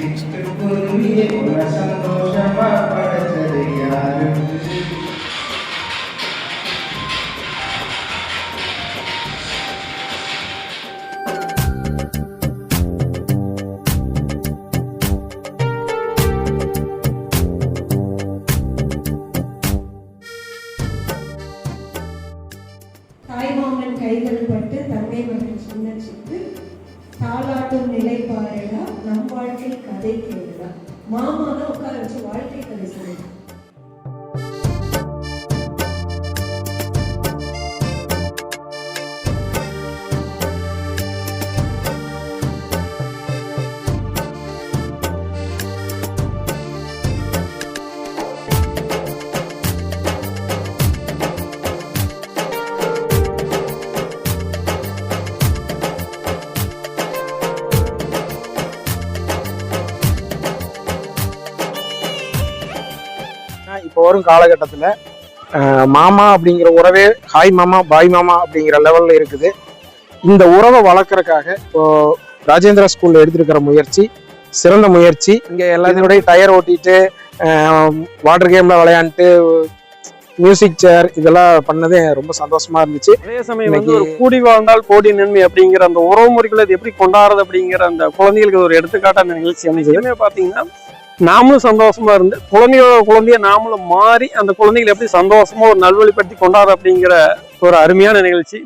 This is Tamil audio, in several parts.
சிட்டுக்குருவியை போல சந்தோஷமா படைச்சது யாரு? தாய்மாமன் கைகள் பட்டு தந்தை மகன் சின்ன சித்து தாளாட்டும் நிலை பாருடா நம் வாழ்க்கை கதை கேளுடா. மாமா தான் உட்கார வச்சு வாழ்க்கை கதை சொல்லுங்க. இப்போ வரும் காலகட்டத்தில் மாமா அப்படிங்கிற உறவே ஹாய் மாமா பாய் மாமா அப்படிங்கிற லெவலில் இருக்குது. இந்த உறவை வளர்க்குறதுக்காக இப்போ ராஜேந்திரா ஸ்கூலில் எடுத்துருக்கிற முயற்சி சிறந்த முயற்சி. இங்கே எல்லாத்தையும் டயர் ஓட்டிட்டு வாட்டர் கேமில் விளையாண்டுட்டு மியூசிக் சேர் இதெல்லாம் பண்ணதே ரொம்ப சந்தோஷமா இருந்துச்சு. அதே சமயம் வந்து ஒரு கூடி வாழ்ந்தால் கோடி நன்மை அப்படிங்கிற அந்த உறவு முறைகளை எப்படி கொண்டாடுறது அப்படிங்கிற அந்த குழந்தைகளுக்கு ஒரு எடுத்துக்காட்டான நிகழ்ச்சி அமைஞ்சதுமே பார்த்தீங்கன்னா நாமளும் சந்தோஷமா இருந்து குழந்தைய நாமளும் மாறி அந்த குழந்தைகளை எப்படி சந்தோஷமா ஒரு நல்வழிப்படுத்தி கொண்டாடு அப்படிங்கிற ஒரு அருமையான நிகழ்ச்சி.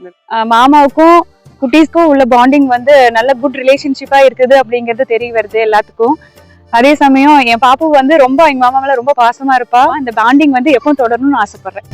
மாமாவுக்கும் குட்டீஸ்க்கும் உள்ள பாண்டிங் வந்து நல்ல குட் ரிலேஷன்ஷிப்பா இருக்குது அப்படிங்கிறது தெரிய வருது எல்லாத்துக்கும். அதே சமயம் என் பாப்பு வந்து ரொம்ப எங்க மாமா மேல ரொம்ப பாசமா இருப்பா. இந்த பாண்டிங் வந்து எப்பவும் தொடரணும்னு ஆசைப்படுறேன்.